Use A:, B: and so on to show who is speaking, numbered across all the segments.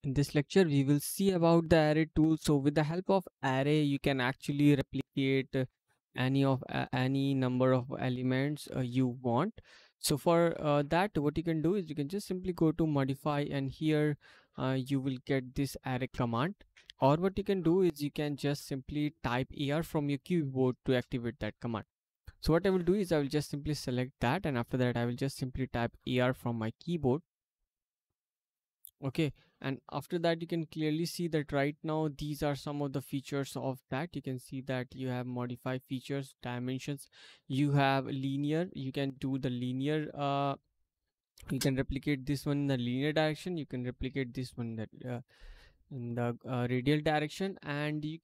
A: In this lecture, we will see about the array tool. So with the help of array, you can actually replicate any number of elements you want. So for that, what you can do is you can just simply go to modify, and here you will get this array command. Or what you can do is you can just simply type AR from your keyboard to activate that command. So what I will do is I will just simply select that, and after that I will just simply type AR from my keyboard. Okay, and after that you can clearly see that right now these are some of the features of that. You can see that you have modify features, dimensions, you have linear, you can do the linear you can replicate this one in the linear direction, you can replicate this one that in the radial direction, and you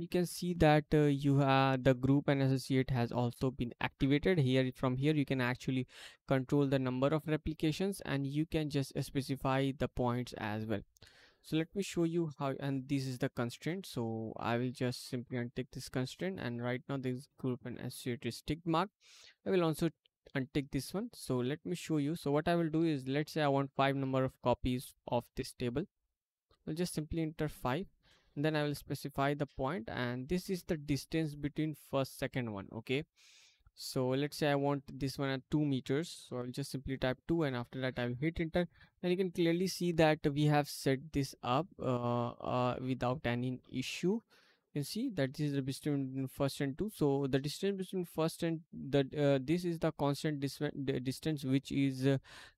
A: can see that you have the group and associate has also been activated here. From here you can actually control the number of replications, and you can just specify the points as well. So let me show you how, and this is the constraint. So I will just simply untick this constraint, and right now this group and associate is tick mark. I will also untick this one. So let me show you. So what I will do is, let's say I want 5 number of copies of this table. I'll just simply enter 5, and then I will specify the point, and this is the distance between first second one. Okay, so let's say I want this one at 2 meters, so I'll just simply type 2, and after that I will hit enter, and you can clearly see that we have set this up without any issue. You can see that this is the distance between first and 2. So the distance between first and the this is the constant distance which is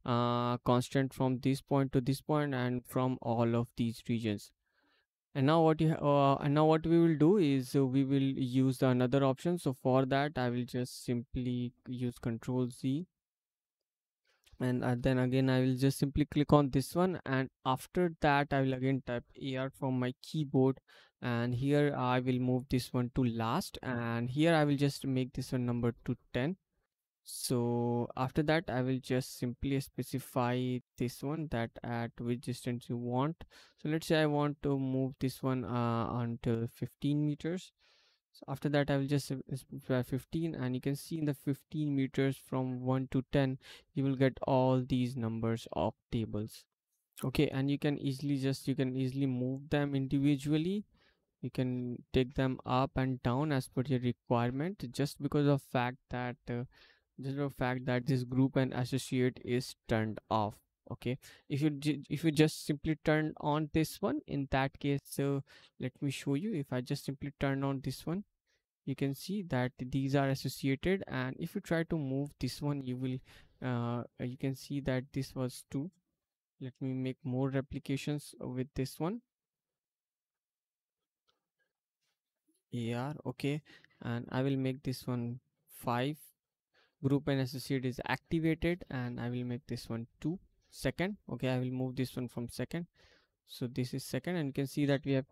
A: constant from this point to this point and from all of these regions. And now what we will do is we will use the another option. So for that I will just simply use Control Z, and then again I will just simply click on this one, and after that I will again type AR from my keyboard, and here I will move this one to last, and here I will just make this one number to 10. So after that I will just simply specify this one, that at which distance you want. So let's say I want to move this one until 15 meters. So after that I will just specify 15, and you can see in the 15 meters from 1 to 10 you will get all these numbers of tables. Okay, and you can easily move them individually. You can take them up and down as per your requirement, just because of fact that this group and associate is turned off. Okay, if you just simply turn on this one, in that case, so let me show you. If I just simply turn on this one, you can see that these are associated, and if you try to move this one, you can see that this was 2. Let me make more replications with this one. Yeah, okay, and I will make this one 5. Group and associate is activated, and I will make this one 2 second. Okay, I will move this one from second, so this is second, and you can see that we have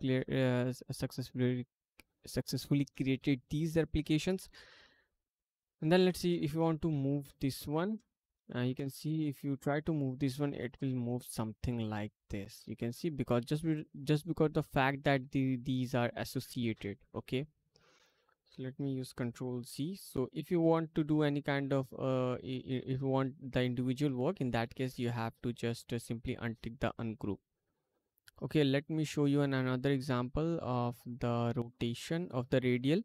A: successfully created these applications. And then let's see if you want to move this one. You can see if you try to move this one, it will move something like this. You can see, because just because the fact that these are associated. Okay, so let me use Control C. So if you want to do any kind of if you want the individual work, in that case you have to just simply untick the ungroup. Okay, let me show you another example of the rotation of the radial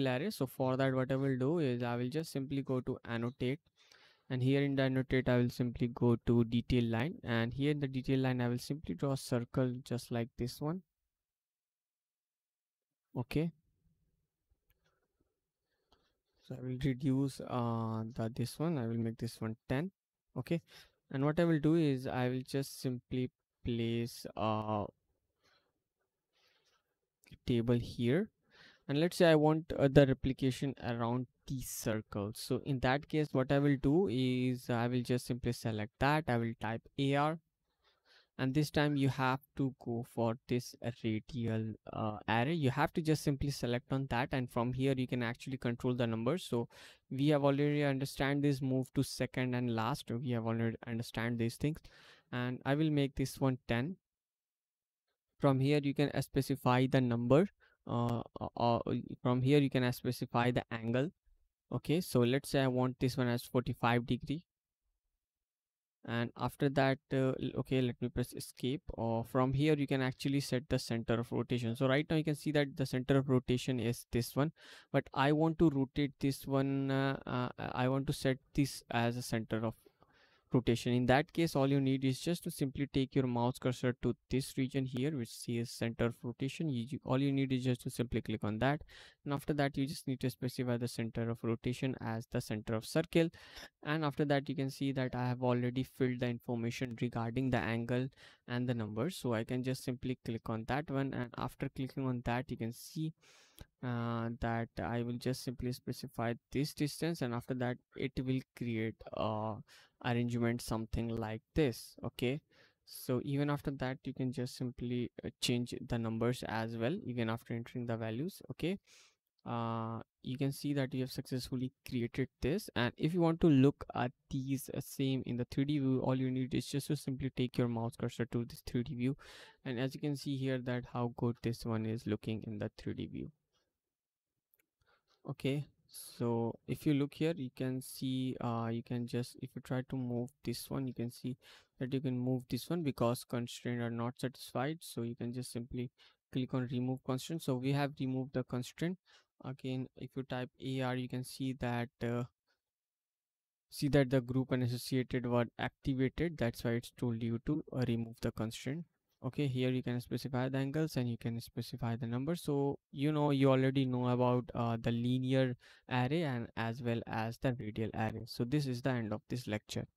A: array. So for that, what I will do is I will just simply go to annotate, and here in the annotate I will simply go to detail line, and here in the detail line I will simply draw a circle just like this one. Okay, so I will reduce this one. I will make this one 10. Okay, and what I will do is I will just simply place a table here, and let's say I want the replication around these circles. So in that case, what I will do is I will just simply select that. I will type AR, and this time you have to go for this radial array. You have to just simply select on that, and from here you can actually control the numbers. So we have already understand this, move to second and last. We have already understand these things, and I will make this one 10. From here you can specify the number, from here you can specify the angle. Okay, so let's say I want this one as 45 degree. And after that, okay, let me press escape. Or from here you can actually set the center of rotation. So right now you can see that the center of rotation is this one, but I want to rotate this one. I want to set this as a center of rotation. In that case, all you need is just to simply take your mouse cursor to this region here which says center of rotation. All you need is just to simply click on that, and after that you just need to specify the center of rotation as the center of circle. And after that you can see that I have already filled the information regarding the angle and the numbers, so I can just simply click on that one. And after clicking on that, you can see that I will just simply specify this distance, and after that it will create arrangement something like this. Okay, so even after that you can just simply change the numbers as well even after entering the values. Okay, you can see that you have successfully created this. And if you want to look at these same in the 3D view, all you need is just to simply take your mouse cursor to this 3D view, and as you can see here that how good this one is looking in the 3D view. Okay, so if you look here you can see you can just, if you try to move this one, you can see that you can move this one because constraint are not satisfied. So you can just simply click on remove constraint. So we have removed the constraint. Again, if you type AR, you can see that the group and associated were activated. That's why it's told you to remove the constraint. Okay, here you can specify the angles and you can specify the numbers. So you already know about the linear array and as well as the radial array. So this is the end of this lecture.